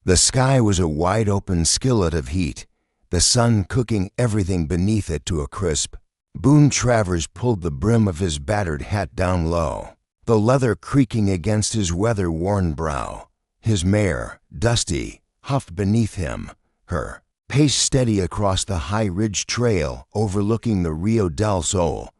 The sky was a wide-open skillet of heat, the sun cooking everything beneath it to a crisp. Boone Travers pulled the brim of his battered hat down low, the leather creaking against his weather-worn brow. His mare, Dusty, huffed beneath him, her pace steady across the high ridge trail overlooking the Rio del Sol.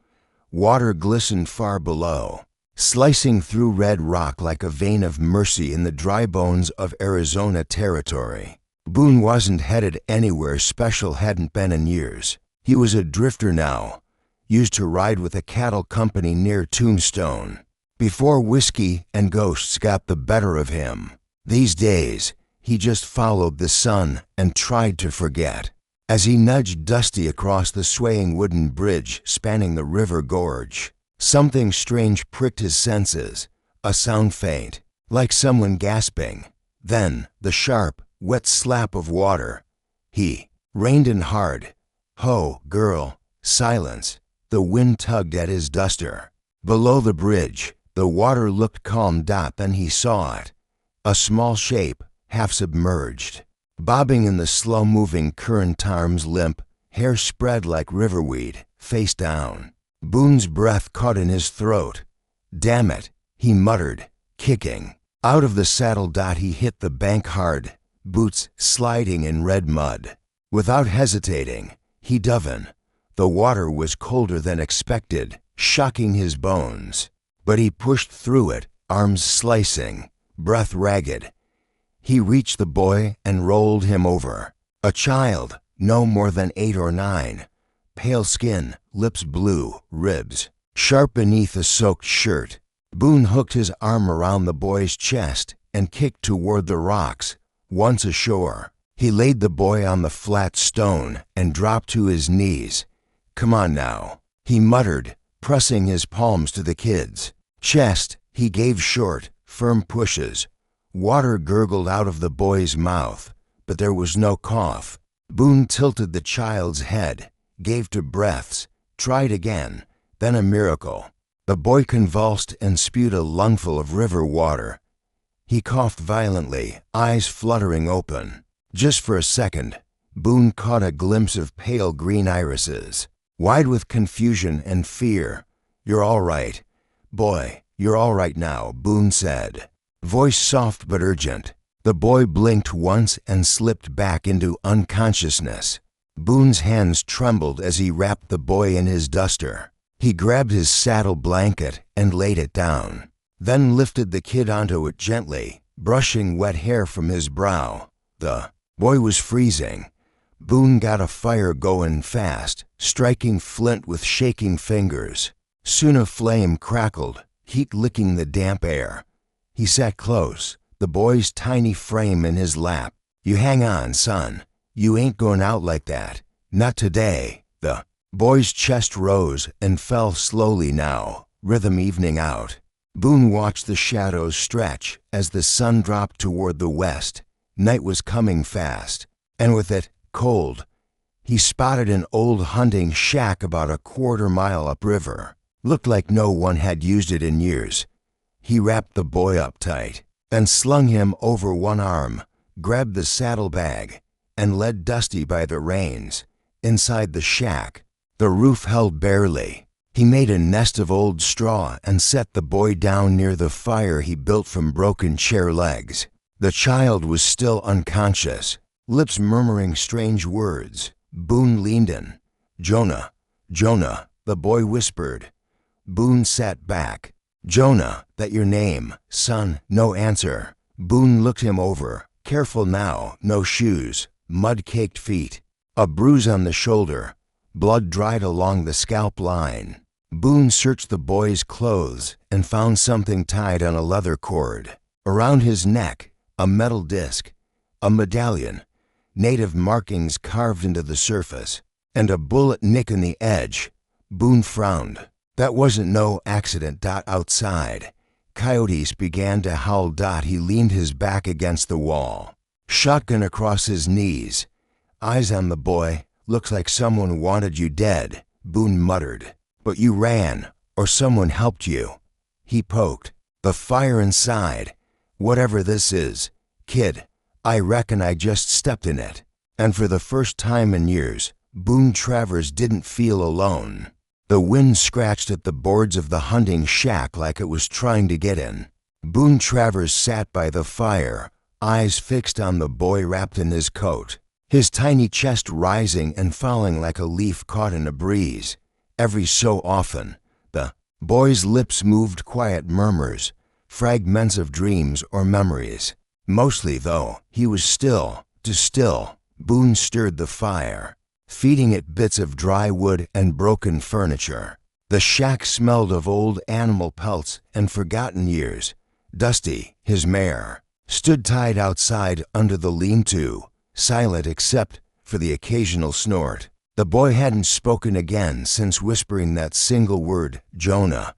Water glistened far below, slicing through red rock like a vein of mercy in the dry bones of Arizona territory. Boone wasn't headed anywhere special, hadn't been in years. He was a drifter now, used to ride with a cattle company near Tombstone, before whiskey and ghosts got the better of him. These days, he just followed the sun and tried to forget. As he nudged Dusty across the swaying wooden bridge spanning the river gorge, something strange pricked his senses, a sound faint, like someone gasping. Then, the sharp, wet slap of water. He reined in hard. Ho, girl, silence. The wind tugged at his duster. Below the bridge, the water looked calm. Then he saw it. A small shape, half submerged, bobbing in the slow-moving current, arms limp, hair spread like riverweed, face down. Boone's breath caught in his throat. Damn it, he muttered, kicking. Out of the saddle. He hit the bank hard, boots sliding in red mud. Without hesitating, he dove in. The water was colder than expected, shocking his bones. But he pushed through it, arms slicing, breath ragged. He reached the boy and rolled him over. A child, no more than 8 or 9. Pale skin, lips blue, ribs sharp beneath a soaked shirt. Boone hooked his arm around the boy's chest and kicked toward the rocks. Once ashore, he laid the boy on the flat stone and dropped to his knees. Come on now, he muttered, pressing his palms to the kid's chest. He gave short, firm pushes. Water gurgled out of the boy's mouth, but there was no cough. Boone tilted the child's head, gave 2 breaths, tried again, then a miracle. The boy convulsed and spewed a lungful of river water. He coughed violently, eyes fluttering open. Just for a second, Boone caught a glimpse of pale green irises, wide with confusion and fear. You're all right, boy, you're all right now, Boone said, voice soft but urgent. The boy blinked once and slipped back into unconsciousness. Boone's hands trembled as he wrapped the boy in his duster. He grabbed his saddle blanket and laid it down, then lifted the kid onto it gently, brushing wet hair from his brow. The boy was freezing. Boone got a fire going fast, striking flint with shaking fingers. Soon a flame crackled, heat licking the damp air. He sat close, the boy's tiny frame in his lap. You hang on, son. You ain't going out like that. Not today. The boy's chest rose and fell slowly now, rhythm evening out. Boone watched the shadows stretch as the sun dropped toward the west. Night was coming fast, and with it, cold. He spotted an old hunting shack about a quarter-mile upriver. Looked like no one had used it in years. He wrapped the boy up tight, then slung him over one arm, grabbed the saddlebag, and led Dusty by the reins. Inside the shack, the roof held barely. He made a nest of old straw and set the boy down near the fire he built from broken chair legs. The child was still unconscious, lips murmuring strange words. Boone leaned in. Jonah, Jonah, the boy whispered. Boone sat back. Jonah, that your name, son? No answer. Boone looked him over. Careful now, no shoes, mud-caked feet, a bruise on the shoulder, blood dried along the scalp line. Boone searched the boy's clothes and found something tied on a leather cord. Around his neck, a metal disc, a medallion, native markings carved into the surface, and a bullet nick in the edge. Boone frowned. That wasn't no accident. Outside, coyotes began to howl. He leaned his back against the wall, shotgun across his knees. Eyes on the boy. Looks like someone wanted you dead, Boone muttered. But you ran, or someone helped you. He poked. The fire inside. Whatever this is, kid, I reckon I just stepped in it. And for the first time in years, Boone Travers didn't feel alone. The wind scratched at the boards of the hunting shack like it was trying to get in. Boone Travers sat by the fire, eyes fixed on the boy wrapped in his coat, his tiny chest rising and falling like a leaf caught in a breeze. Every so often, the boy's lips moved quiet murmurs, fragments of dreams or memories. Mostly, though, he was still. Boone stirred the fire, feeding it bits of dry wood and broken furniture. The shack smelled of old animal pelts and forgotten years. Dusty, his mare, stood tied outside under the lean-to, silent except for the occasional snort. The boy hadn't spoken again since whispering that single word, Jonah.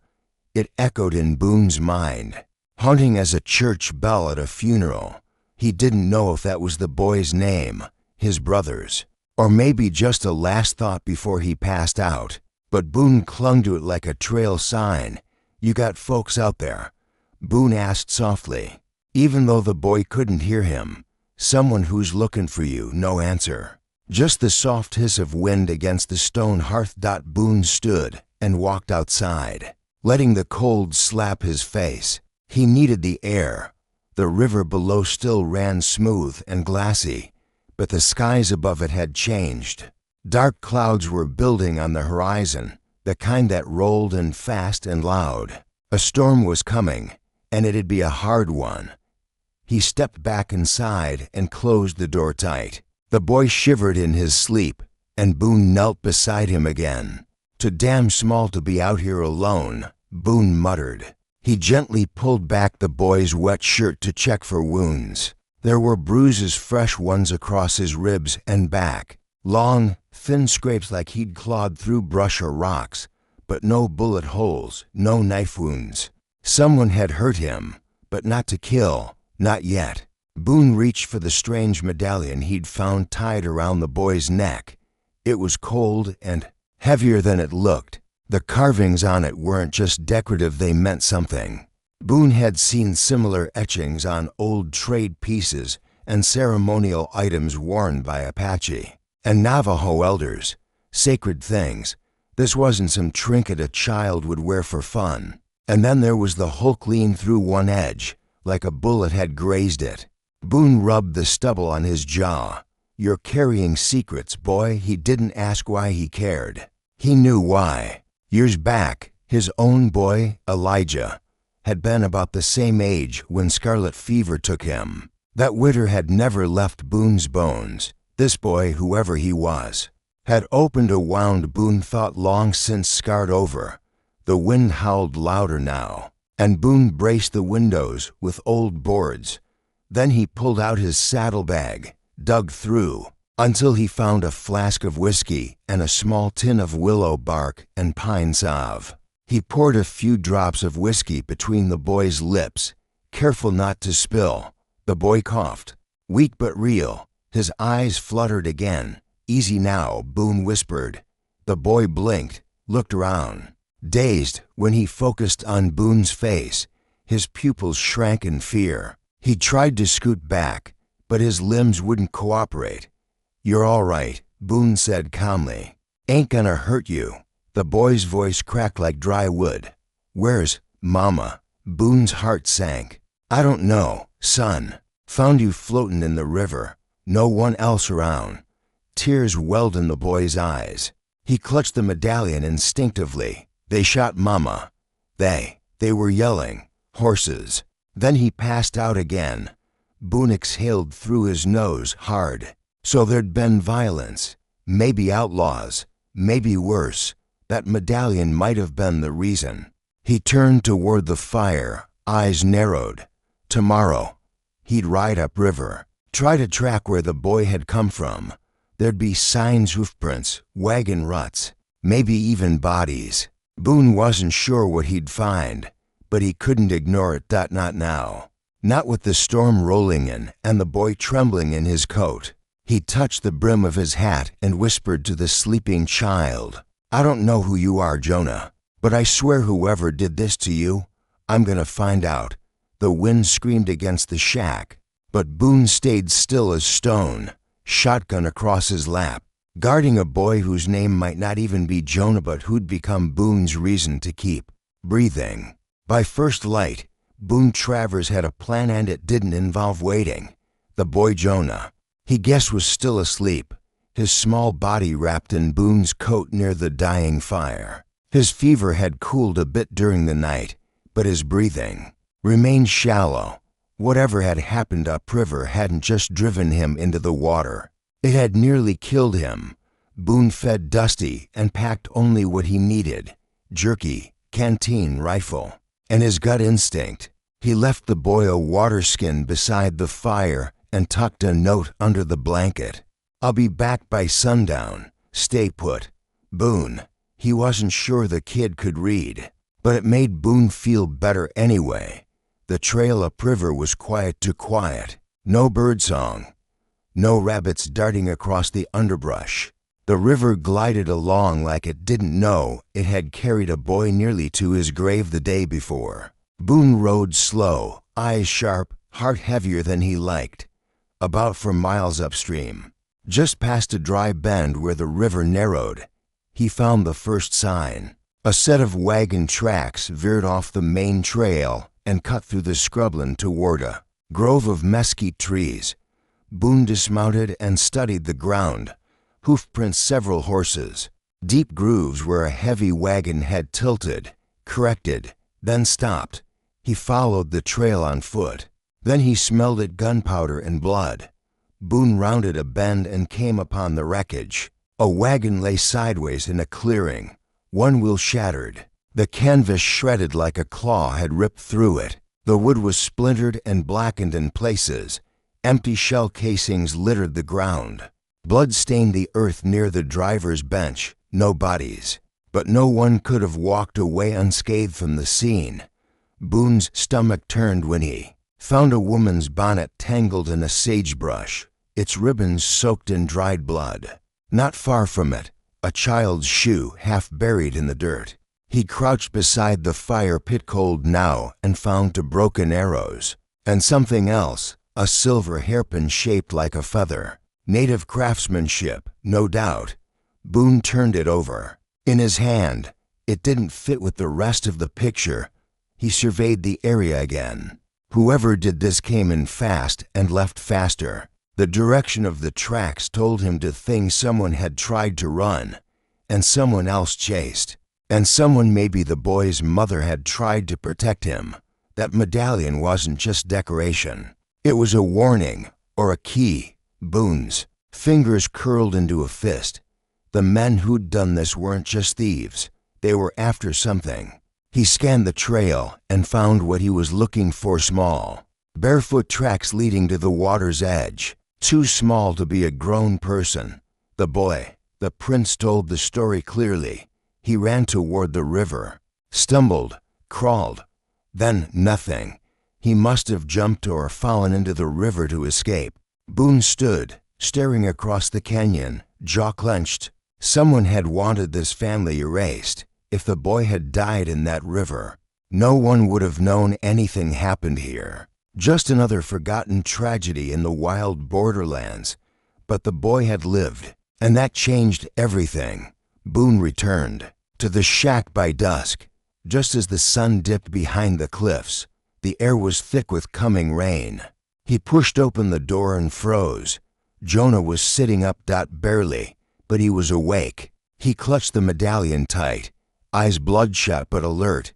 It echoed in Boone's mind, haunting as a church bell at a funeral. He didn't know if that was the boy's name, his brother's, or maybe just a last thought before he passed out. But Boone clung to it like a trail sign. "You got folks out there?" Boone asked softly, even though the boy couldn't hear him. "Someone who's looking for you." No answer. Just the soft hiss of wind against the stone hearth. Boone stood and walked outside, letting the cold slap his face. He needed the air. The river below still ran smooth and glassy, but the skies above it had changed. Dark clouds were building on the horizon, the kind that rolled in fast and loud. A storm was coming, and it'd be a hard one. He stepped back inside and closed the door tight. The boy shivered in his sleep, and Boone knelt beside him again. "Too damn small to be out here alone," Boone muttered. He gently pulled back the boy's wet shirt to check for wounds. There were bruises, fresh ones across his ribs and back, long, thin scrapes like he'd clawed through brush or rocks, but no bullet holes, no knife wounds. Someone had hurt him, but not to kill, not yet. Boone reached for the strange medallion he'd found tied around the boy's neck. It was cold and heavier than it looked. The carvings on it weren't just decorative, they meant something. Boone had seen similar etchings on old trade pieces and ceremonial items worn by Apache and Navajo elders, sacred things. This wasn't some trinket a child would wear for fun. And then there was the hook lean through one edge, like a bullet had grazed it. Boone rubbed the stubble on his jaw. "You're carrying secrets, boy." He didn't ask why he cared. He knew why. Years back, his own boy, Elijah, had been about the same age when scarlet fever took him. That winter had never left Boone's bones. This boy, whoever he was, had opened a wound Boone thought long since scarred over. The wind howled louder now, and Boone braced the windows with old boards. Then he pulled out his saddlebag, dug through, until he found a flask of whiskey and a small tin of willow bark and pine salve. He poured a few drops of whiskey between the boy's lips, careful not to spill. The boy coughed, weak but real. His eyes fluttered again. "Easy now," Boone whispered. The boy blinked, looked around. Dazed, when he focused on Boone's face, his pupils shrank in fear. He tried to scoot back, but his limbs wouldn't cooperate. "You're all right," Boone said calmly. "Ain't gonna hurt you." The boy's voice cracked like dry wood. "Where's Mama?" Boone's heart sank. "I don't know, son. Found you floating in the river. No one else around." Tears welled in the boy's eyes. He clutched the medallion instinctively. "They shot Mama." They were yelling. "Horses." Then he passed out again. Boone exhaled through his nose hard. So there'd been violence. Maybe outlaws. Maybe worse. That medallion might have been the reason. He turned toward the fire, eyes narrowed. Tomorrow, he'd ride upriver, try to track where the boy had come from. There'd be signs, hoofprints, wagon ruts, maybe even bodies. Boone wasn't sure what he'd find, but he couldn't ignore it. Not now. Not with the storm rolling in and the boy trembling in his coat. He touched the brim of his hat and whispered to the sleeping child, "I don't know who you are, Jonah, but I swear whoever did this to you, I'm gonna find out." The wind screamed against the shack. But Boone stayed still as stone, shotgun across his lap, guarding a boy whose name might not even be Jonah but who'd become Boone's reason to keep breathing. By first light, Boone Travers had a plan, and it didn't involve waiting. The boy Jonah, he guessed, was still asleep, his small body wrapped in Boone's coat near the dying fire. His fever had cooled a bit during the night, but his breathing remained shallow. Whatever had happened upriver hadn't just driven him into the water. It had nearly killed him. Boone fed Dusty and packed only what he needed: jerky, canteen, rifle, and his gut instinct. He left the boy a water skin beside the fire and tucked a note under the blanket. "I'll be back by sundown. Stay put, Boone." He wasn't sure the kid could read, but it made Boone feel better anyway. The trail upriver was quiet to quiet. No birdsong, no rabbits darting across the underbrush. The river glided along like it didn't know it had carried a boy nearly to his grave the day before. Boone rode slow, eyes sharp, heart heavier than he liked. About for miles upstream, just past a dry bend where the river narrowed, he found the first sign. A set of wagon tracks veered off the main trail and cut through the scrubland toward a grove of mesquite trees. Boone dismounted and studied the ground. Hoofprints several horses. Deep grooves where a heavy wagon had tilted, corrected, then stopped. He followed the trail on foot. Then he smelled it gunpowder and blood. Boone rounded a bend and came upon the wreckage. A wagon lay sideways in a clearing, one wheel shattered. The canvas shredded like a claw had ripped through it. The wood was splintered and blackened in places. Empty shell casings littered the ground. Blood stained the earth near the driver's bench. No bodies. But no one could have walked away unscathed from the scene. Boone's stomach turned when he found a woman's bonnet tangled in a sagebrush, its ribbons soaked in dried blood. Not far from it, a child's shoe half buried in the dirt. He crouched beside the fire, pit cold now, and found 2 broken arrows. And something else, a silver hairpin shaped like a feather. Native craftsmanship, no doubt. Boone turned it over. In his hand, it didn't fit with the rest of the picture. He surveyed the area again. Whoever did this came in fast and left faster. The direction of the tracks told him to think someone had tried to run, and someone else chased. And someone, maybe the boy's mother, had tried to protect him. That medallion wasn't just decoration. It was a warning, or a key. Boone's fingers curled into a fist. The men who'd done this weren't just thieves. They were after something. He scanned the trail and found what he was looking for: small, barefoot tracks leading to the water's edge. Too small to be a grown person. The boy, the prince, told the story clearly. He ran toward the river, stumbled, crawled, then nothing. He must have jumped or fallen into the river to escape. Boone stood, staring across the canyon, jaw clenched. Someone had wanted this family erased. If the boy had died in that river, no one would have known anything happened here. Just another forgotten tragedy in the wild borderlands. But the boy had lived, and that changed everything. Boone returned to the shack by dusk, just as the sun dipped behind the cliffs. The air was thick with coming rain. He pushed open the door and froze. Jonah was sitting up, barely, but he was awake. He clutched the medallion tight, eyes bloodshot but alert.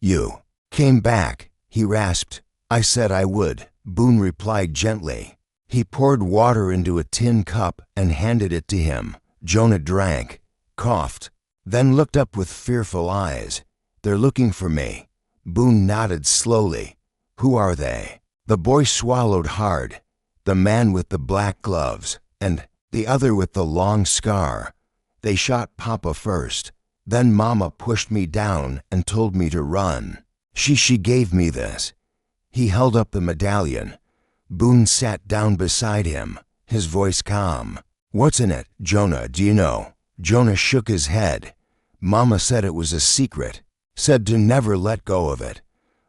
"You came back," he rasped. "I said I would," Boone replied gently. He poured water into a tin cup and handed it to him. Jonah drank, coughed, then looked up with fearful eyes. "They're looking for me." Boone nodded slowly. "Who are they?" The boy swallowed hard. "The man with the black gloves, and the other with the long scar. They shot Papa first. Then Mama pushed me down and told me to run. She gave me this." He held up the medallion. Boone sat down beside him, his voice calm. "What's in it, Jonah, do you know?" Jonah shook his head. "Mama said it was a secret, said to never let go of it."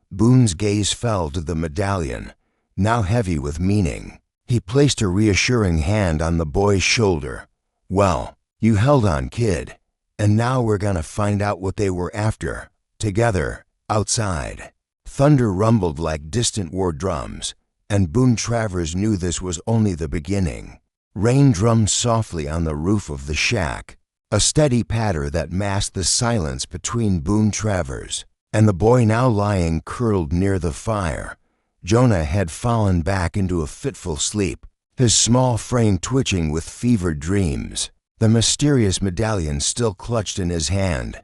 Boone's gaze fell to the medallion. now heavy with meaning. He placed a reassuring hand on the boy's shoulder. "Well, you held on, kid. And now we're gonna find out what they were after, together, outside." Thunder rumbled like distant war drums, and Boone Travers knew this was only the beginning. Rain drummed softly on the roof of the shack, a steady patter that masked the silence between Boone Travers and the boy now lying curled near the fire. Jonah had fallen back into a fitful sleep, his small frame twitching with fevered dreams, the mysterious medallion still clutched in his hand.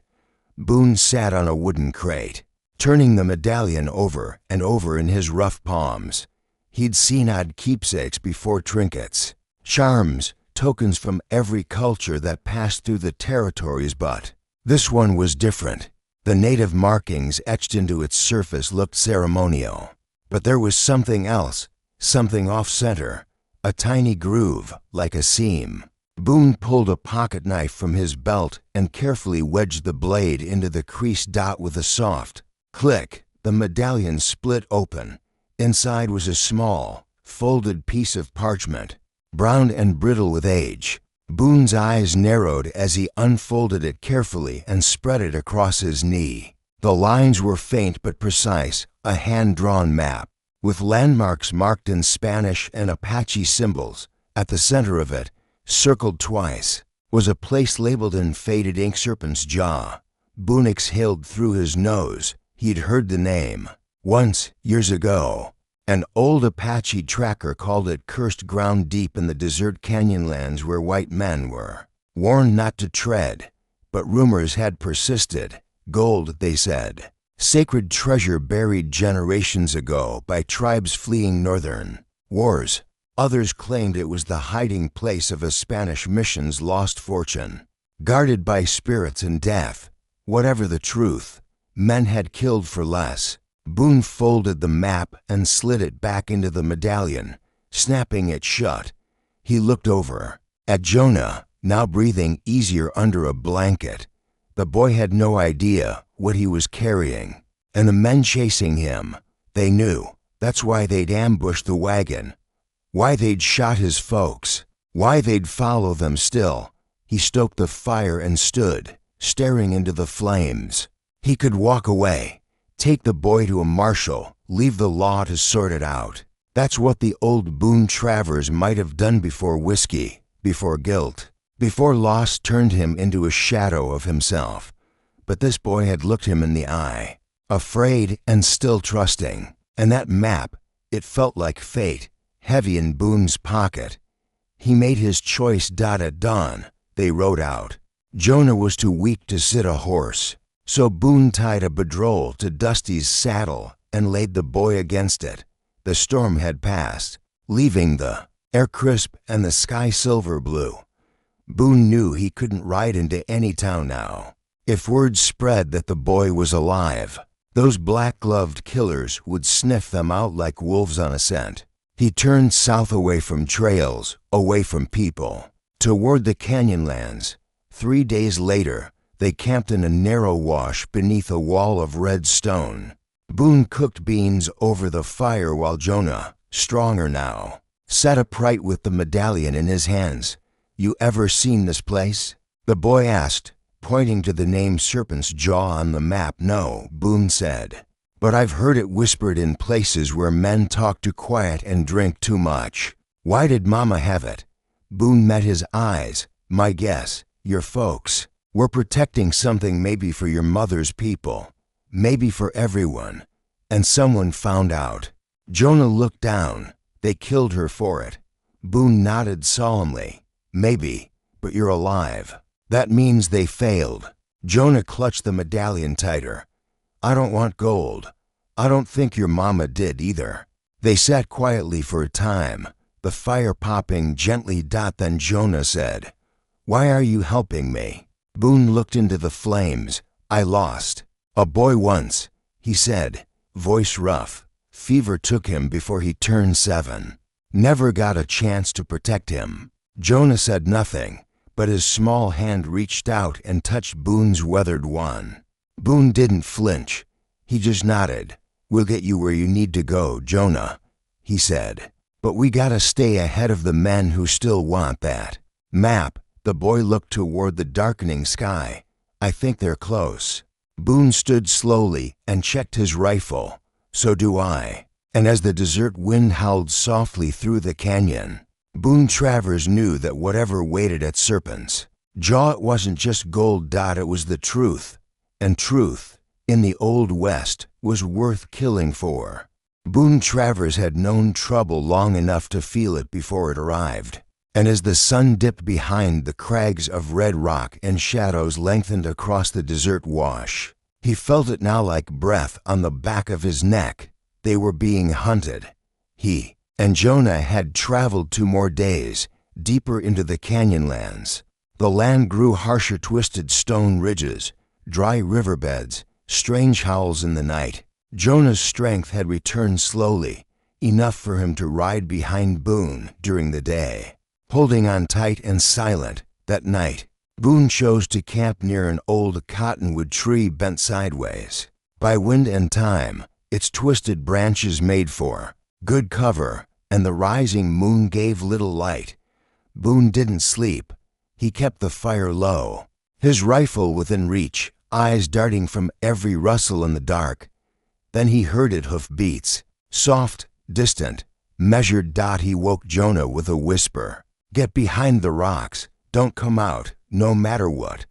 Boone sat on a wooden crate, turning the medallion over and over in his rough palms. He'd seen odd keepsakes before, trinkets, charms, tokens from every culture that passed through the territories, but this one was different. The native markings etched into its surface looked ceremonial. But there was something else, something off-center, a tiny groove, like a seam. Boone pulled a pocket knife from his belt and carefully wedged the blade into the creased dot with a soft click. The medallion split open. Inside was a small, folded piece of parchment, brown and brittle with age. Boone's eyes narrowed as he unfolded it carefully and spread it across his knee. The lines were faint but precise, a hand-drawn map, with landmarks marked in Spanish and Apache symbols. At the center of it, circled twice, was a place labeled in faded ink Serpent's Jaw. Boone exhaled through his nose. He'd heard the name. Once, years ago, an old Apache tracker called it cursed ground deep in the desert canyonlands where white men were warned not to tread. But rumors had persisted. Gold, they said. Sacred treasure buried generations ago by tribes fleeing northern wars. Others claimed it was the hiding place of a Spanish mission's lost fortune. Guarded by spirits and death. Whatever the truth, men had killed for less. Boone folded the map and slid it back into the medallion, snapping it shut. He looked over at Jonah, now breathing easier under a blanket. The boy had no idea what he was carrying. And the men chasing him, they knew. That's why they'd ambushed the wagon, why they'd shot his folks, why they'd follow them still. He stoked the fire and stood, staring into the flames. He could walk away, take the boy to a marshal, leave the law to sort it out. That's what the old Boone Travers might have done before whiskey, before guilt, before loss turned him into a shadow of himself. But this boy had looked him in the eye, afraid and still trusting. And that map, it felt like fate, heavy in Boone's pocket. He made his choice. At dawn, they rode out. Jonah was too weak to sit a horse, so Boone tied a bedroll to Dusty's saddle and laid the boy against it. The storm had passed, leaving the air crisp and the sky silver blue. Boone knew he couldn't ride into any town now. If word spread that the boy was alive, those black-gloved killers would sniff them out like wolves on a scent. He turned south, away from trails, away from people, toward the canyonlands. 3 days later, they camped in a narrow wash beneath a wall of red stone. Boone cooked beans over the fire while Jonah, stronger now, sat upright with the medallion in his hands. "You ever seen this place?" the boy asked, pointing to the name Serpent's Jaw on the map. "No," Boone said, "but I've heard it whispered in places where men talk too quiet and drink too much." "Why did Mama have it?" Boone met his eyes. "My guess, your folks were protecting something, maybe for your mother's people, maybe for everyone, and someone found out." Jonah looked down. "They killed her for it." Boone nodded solemnly. "Maybe, but you're alive. That means they failed." Jonah clutched the medallion tighter. "I don't want gold. I don't think your mama did either." They sat quietly for a time, the fire popping gently. Then Jonah said, "Why are you helping me?" Boone looked into the flames. "I lost a boy once," he said, voice rough. "Fever took him before he turned 7. Never got a chance to protect him." Jonah said nothing, but his small hand reached out and touched Boone's weathered one. Boone didn't flinch. He just nodded. "We'll get you where you need to go, Jonah." he said. "But we gotta stay ahead of the men who still want that map." The boy looked toward the darkening sky. "I think they're close." Boone stood slowly and checked his rifle. "So do I." And as the desert wind howled softly through the canyon, Boone Travers knew that whatever waited at Serpent's jaw, it wasn't just gold. It was the truth. And truth, in the Old West, was worth killing for. Boone Travers had known trouble long enough to feel it before it arrived. And as the sun dipped behind the crags of red rock and shadows lengthened across the desert wash, he felt it now like breath on the back of his neck. They were being hunted. He and Jonah had traveled 2 more days, deeper into the canyonlands. The land grew harsher, twisted stone ridges, dry riverbeds, strange howls in the night. Jonah's strength had returned slowly, enough for him to ride behind Boone during the day. Holding on tight and silent, that night, Boone chose to camp near an old cottonwood tree bent sideways by wind and time, its twisted branches made for good cover, and the rising moon gave little light. Boone didn't sleep. He kept the fire low, his rifle within reach, eyes darting from every rustle in the dark. Then he heard it hoofbeats, soft, distant, measured. He woke Jonah with a whisper. "Get behind the rocks. Don't come out, no matter what."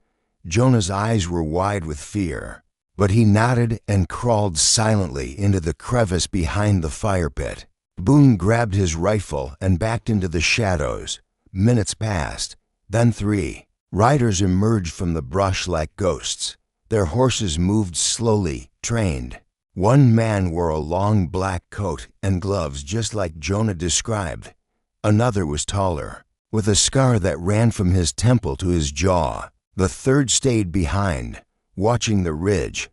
Jonah's eyes were wide with fear, but he nodded and crawled silently into the crevice behind the fire pit. Boone grabbed his rifle and backed into the shadows. Minutes passed, then 3. Riders emerged from the brush like ghosts. Their horses moved slowly, trained. One man wore a long black coat and gloves just like Jonah described. Another was taller, with a scar that ran from his temple to his jaw. The third stayed behind, watching the ridge.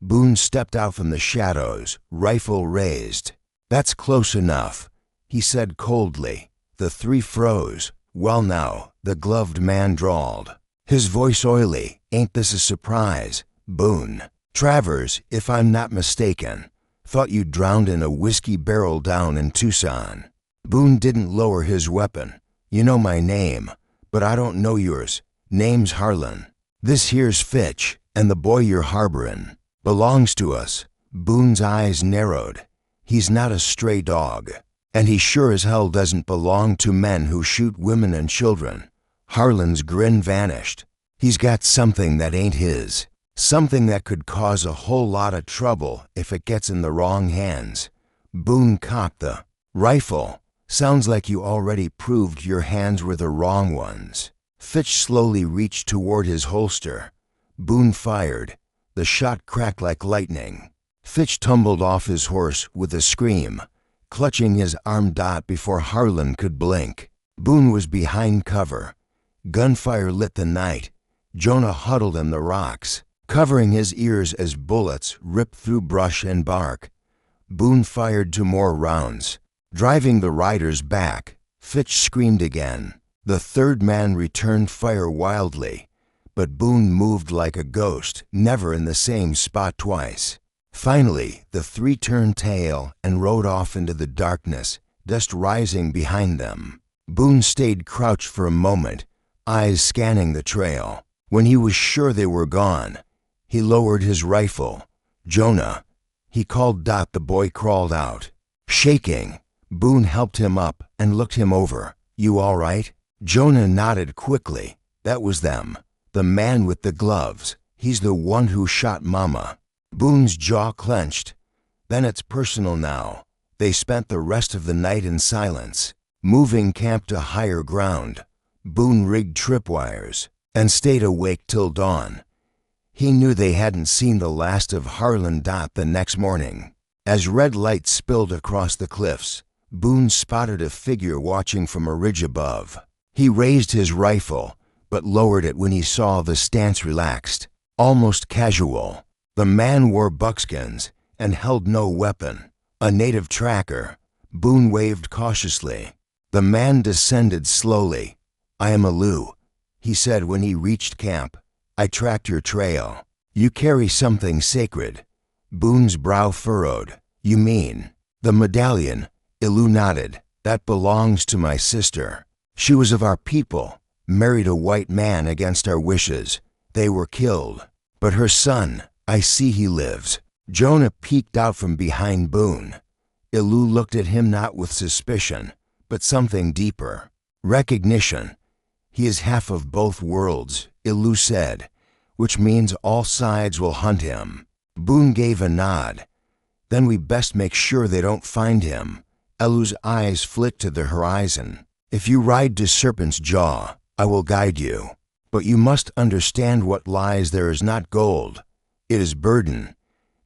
Boone stepped out from the shadows, rifle raised. "That's close enough," he said coldly. The 3 froze. "Well now," the gloved man drawled, his voice oily. "Ain't this a surprise, Boone Travers, if I'm not mistaken? Thought you drowned in a whiskey barrel down in Tucson." Boone didn't lower his weapon. "You know my name, but I don't know yours. Name's Harlan. This here's Fitch, and the boy you're harborin' belongs to us." Boone's eyes narrowed. "He's not a stray dog, and he sure as hell doesn't belong to men who shoot women and children." Harlan's grin vanished. "He's got something that ain't his. Something that could cause a whole lot of trouble if it gets in the wrong hands." Boone cocked the rifle. "Sounds like you already proved your hands were the wrong ones." Fitch slowly reached toward his holster. Boone fired. The shot cracked like lightning. Fitch tumbled off his horse with a scream, clutching his arm. Before Harlan could blink, Boone was behind cover. Gunfire lit the night. Jonah huddled in the rocks, covering his ears as bullets ripped through brush and bark. Boone fired 2 more rounds, driving the riders back. Fitch screamed again. The 3rd man returned fire wildly, but Boone moved like a ghost, never in the same spot twice. Finally, the 3 turned tail and rode off into the darkness, dust rising behind them. Boone stayed crouched for a moment, eyes scanning the trail. When he was sure they were gone, he lowered his rifle. "Jonah," he called. The boy crawled out, shaking. Boone helped him up and looked him over. "You all right?" Jonah nodded quickly. "That was them. The man with the gloves. He's the one who shot Mama." Boone's jaw clenched. "Then it's personal now." They spent the rest of the night in silence, moving camp to higher ground. Boone rigged tripwires and stayed awake till dawn. He knew they hadn't seen the last of Harlan. The next morning, as red light spilled across the cliffs, Boone spotted a figure watching from a ridge above. He raised his rifle, but lowered it when he saw the stance relaxed, almost casual. The man wore buckskins and held no weapon. A native tracker. Boone waved cautiously. The man descended slowly. "I am Alu," he said when he reached camp. "I tracked your trail. You carry something sacred." Boone's brow furrowed. "You mean the medallion?" Ilu nodded. That belongs to my sister. She was of our people, married a white man against our wishes. They were killed. But her son, I see he lives. Jonah peeked out from behind Boone. Ilu looked at him not with suspicion, but something deeper. Recognition. He is half of both worlds, Ilu said, which means all sides will hunt him. Boone gave a nod. Then we best make sure they don't find him. Ilu's eyes flit to the horizon. If you ride to Serpent's Jaw, I will guide you. But you must understand what lies there is not gold. It is burden.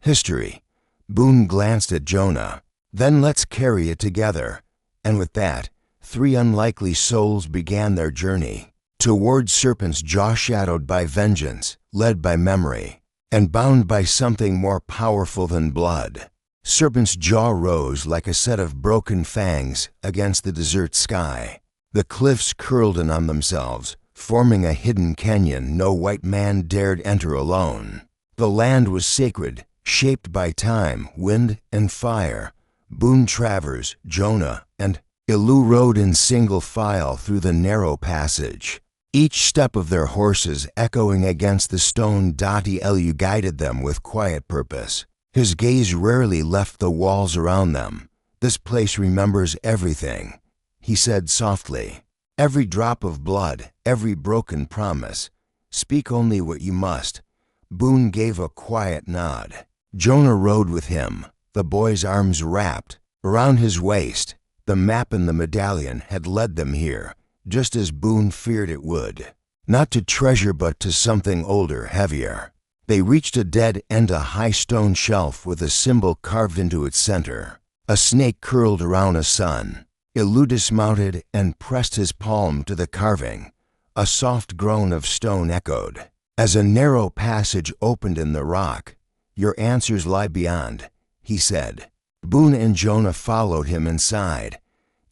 History. Boone glanced at Jonah. Then let's carry it together. And with that, 3 unlikely souls began their journey toward Serpent's Jaw, shadowed by vengeance, led by memory, and bound by something more powerful than blood. Serpent's Jaw rose like a set of broken fangs against the desert sky. The cliffs curled in on themselves, forming a hidden canyon no white man dared enter alone. The land was sacred, shaped by time, wind, and fire. Boone, Travers, Jonah, and Ilu rode in single file through the narrow passage. Each step of their horses echoing against the stone. Ilu guided them with quiet purpose. His gaze rarely left the walls around them. This place remembers everything, he said softly. Every drop of blood, every broken promise. Speak only what you must. Boone gave a quiet nod. Jonah rode with him, the boy's arms wrapped around his waist. The map and the medallion had led them here, just as Boone feared it would. Not to treasure, but to something older, heavier. They reached a dead end, a high stone shelf with a symbol carved into its center. A snake curled around a sun. Ilu dismounted and pressed his palm to the carving. A soft groan of stone echoed. As a narrow passage opened in the rock, your answers lie beyond, he said. Boone and Jonah followed him inside.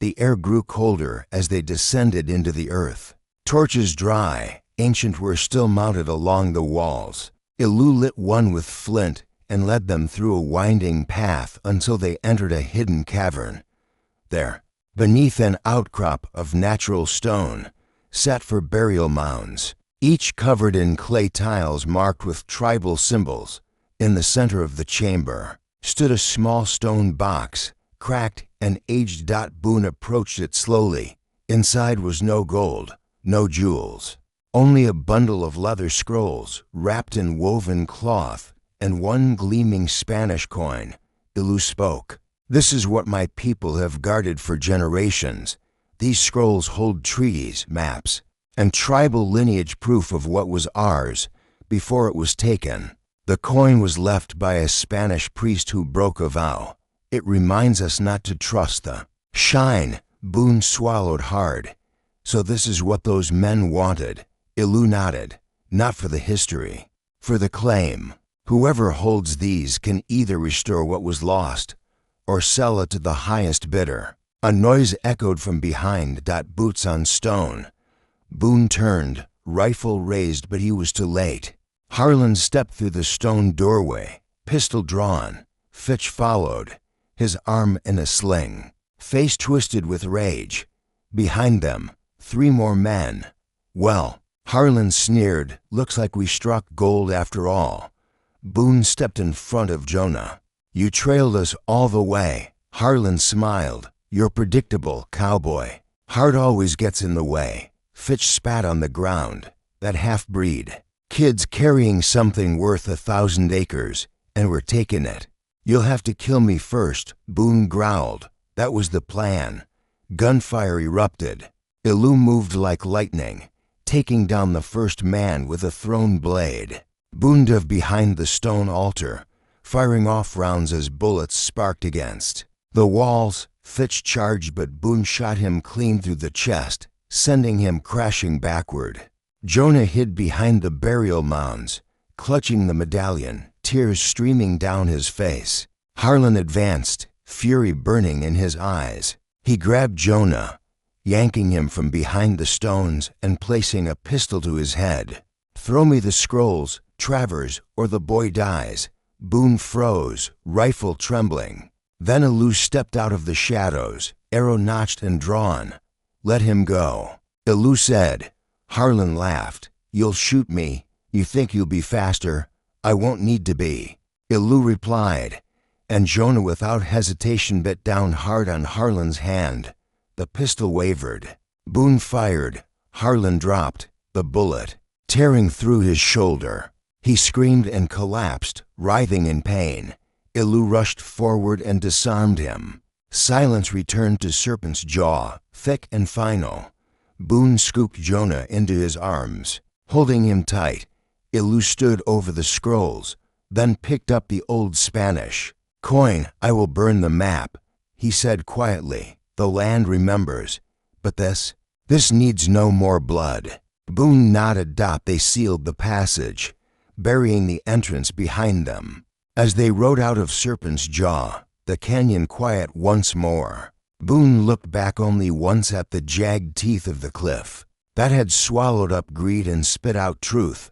The air grew colder as they descended into the earth. Torches dry, ancient, were still mounted along the walls. Ilu lit one with flint and led them through a winding path until they entered a hidden cavern. There, beneath an outcrop of natural stone, sat for burial mounds, each covered in clay tiles marked with tribal symbols. In the center of the chamber stood a small stone box, cracked and aged. Boone approached it slowly. Inside was no gold, no jewels. Only a bundle of leather scrolls wrapped in woven cloth and one gleaming Spanish coin. Ilu spoke. This is what my people have guarded for generations. These scrolls hold treaties, maps, and tribal lineage, proof of what was ours before it was taken. The coin was left by a Spanish priest who broke a vow. It reminds us not to trust the shine. Boone swallowed hard. So this is what those men wanted. Ilu nodded. Not for the history, for the claim. Whoever holds these can either restore what was lost or sell it to the highest bidder. A noise echoed from behind. Boots on stone. Boone turned, rifle raised, but he was too late. Harlan stepped through the stone doorway, pistol drawn. Fitch followed, his arm in a sling, face twisted with rage. Behind them, 3 more men. Well, Harlan sneered, looks like we struck gold after all. Boone stepped in front of Jonah. You trailed us all the way. Harlan smiled. You're predictable, Cowboy. Heart always gets in the way. Fitch spat on the ground. That half-breed. Kids carrying something worth 1,000 acres, and we're taking it. You'll have to kill me first, Boone growled. That was the plan. Gunfire erupted. Ilu moved like lightning, taking down the first man with a thrown blade. Boone dove behind the stone altar, firing off rounds as bullets sparked against the walls. Fitch charged, but Boone shot him clean through the chest, sending him crashing backward. Jonah hid behind the burial mounds, clutching the medallion, tears streaming down his face. Harlan advanced, fury burning in his eyes. He grabbed Jonah, yanking him from behind the stones and placing a pistol to his head. Throw me the scrolls, Travers, or the boy dies. Boone froze, rifle trembling. Then Ilu stepped out of the shadows, arrow notched and drawn. "Let him go," Ilu said. Harlan laughed. "You'll shoot me. You think you'll be faster. I won't need to be," Ilu replied. And Jonah without hesitation bit down hard on Harlan's hand. The pistol wavered. Boone fired. Harlan dropped, the bullet tearing through his shoulder. He screamed and collapsed, writhing in pain. Ilu rushed forward and disarmed him. Silence returned to Serpent's jaw, thick and final. Boone scooped Jonah into his arms. Holding him tight, Ilu stood over the scrolls, then picked up the old Spanish coin. "I will burn the map," he said quietly. "The land remembers. But this needs no more blood." Boone nodded. They sealed the passage, burying the entrance behind them. As they rode out of Serpent's jaw, the canyon quiet once more. Boone looked back only once at the jagged teeth of the cliff that had swallowed up greed and spit out truth.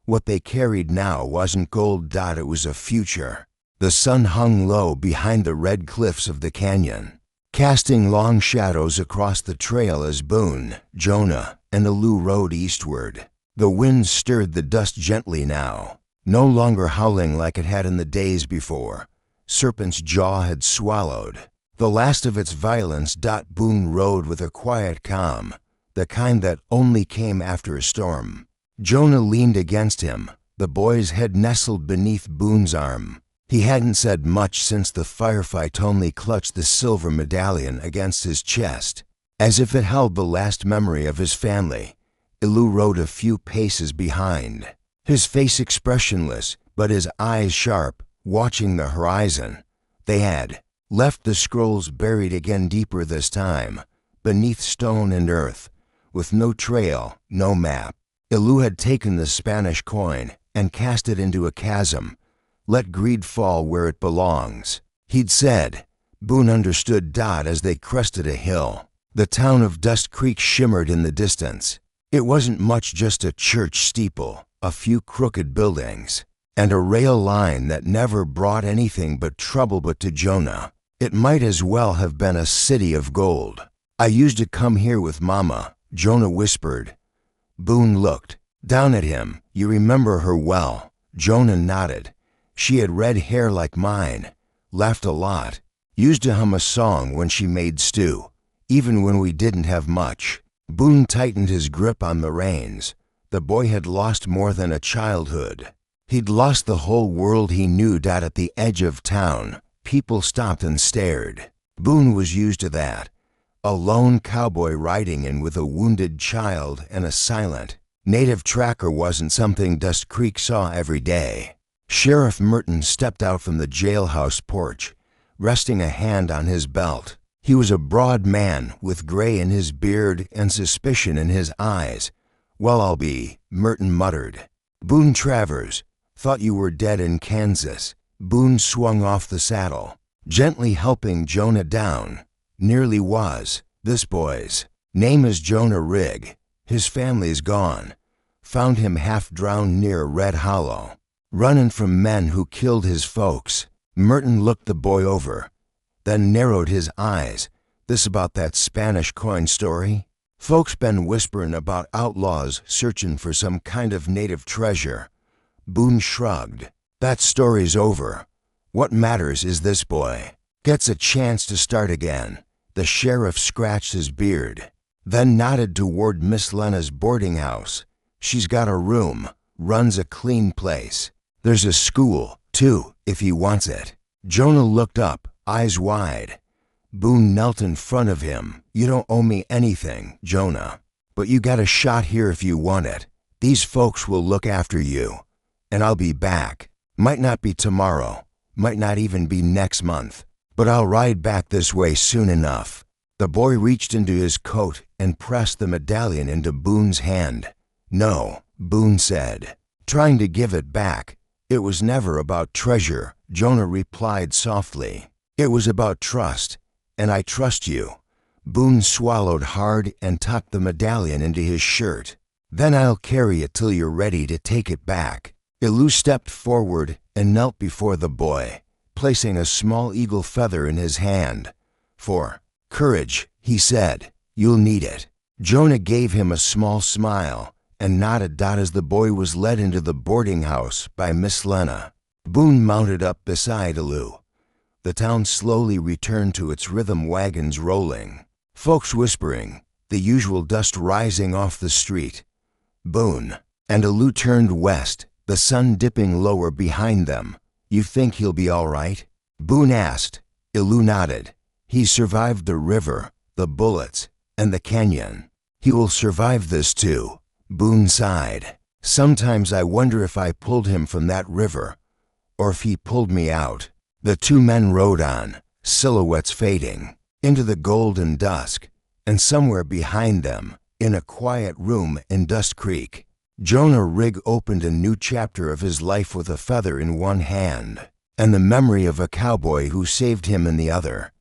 What they carried now wasn't gold. It was a future. The sun hung low behind the red cliffs of the canyon, casting long shadows across the trail as Boone, Jonah, and Ilu rode eastward. The wind stirred the dust gently now, no longer howling like it had in the days before. Serpent's jaw had swallowed the last of its violence. Boone rode with a quiet calm, the kind that only came after a storm. Jonah leaned against him, the boy's head nestled beneath Boone's arm. He hadn't said much since the firefight, only clutched the silver medallion against his chest, as if it held the last memory of his family. Ilu rode a few paces behind, his face expressionless, but his eyes sharp, watching the horizon. They had left the scrolls buried again, deeper this time, beneath stone and earth, with no trail, no map. Ilu had taken the Spanish coin and cast it into a chasm. "Let greed fall where it belongs," he'd said. Boone understood. As they crested a hill, the town of Dust Creek shimmered in the distance. It wasn't much, just a church steeple, a few crooked buildings, and a rail line that never brought anything but trouble. But to Jonah, it might as well have been a city of gold. "I used to come here with Mama," Jonah whispered. Boone looked down at him. "You remember her well?" Jonah nodded. "She had red hair like mine, laughed a lot, used to hum a song when she made stew, even when we didn't have much." Boone tightened his grip on the reins. The boy had lost more than a childhood. He'd lost the whole world he knew. At the edge of town, people stopped and stared. Boone was used to that. A lone cowboy riding in with a wounded child and a silent native tracker wasn't something Dust Creek saw every day. Sheriff Merton stepped out from the jailhouse porch, resting a hand on his belt. He was a broad man with gray in his beard and suspicion in his eyes. "Well, I'll be," Merton muttered. "Boone Travers, thought you were dead in Kansas." Boone swung off the saddle, gently helping Jonah down. "Nearly was. This boy's name is Jonah Rigg. His family's gone. Found him half drowned near Red Hollow, running from men who killed his folks." Merton looked the boy over, then narrowed his eyes. "This about that Spanish coin story? Folks been whisperin' about outlaws searching for some kind of native treasure." Boone shrugged. "That story's over. What matters is this boy gets a chance to start again." The sheriff scratched his beard, then nodded toward Miss Lena's boarding house. "She's got a room, runs a clean place. There's a school, too, if he wants it." Jonah looked up, eyes wide. Boone knelt in front of him. "You don't owe me anything, Jonah, but you got a shot here if you want it. These folks will look after you, and I'll be back. Might not be tomorrow, might not even be next month, but I'll ride back this way soon enough." The boy reached into his coat and pressed the medallion into Boone's hand. "No," Boone said, trying to give it back. "It was never about treasure," Jonah replied softly. "It was about trust, and I trust you." Boone swallowed hard and tucked the medallion into his shirt. "Then I'll carry it till you're ready to take it back." Ilu stepped forward and knelt before the boy. placing a small eagle feather in his hand. "For courage," he said. "You'll need it." Jonah gave him a small smile and nodded as the boy was led into the boarding house by Miss Lena. Boone mounted up beside Alou. The town slowly returned to its rhythm, wagons rolling, folks whispering, the usual dust rising off the street. Boone and Alou turned west, the sun dipping lower behind them. "You think he'll be all right?" Boone asked. Alou nodded. "He survived the river, the bullets, and the canyon. He will survive this too." Boone sighed. "Sometimes I wonder if I pulled him from that river, or if he pulled me out." The two men rode on, silhouettes fading, into the golden dusk, and somewhere behind them, in a quiet room in Dust Creek, Jonah Rigg opened a new chapter of his life with a feather in one hand and the memory of a cowboy who saved him in the other.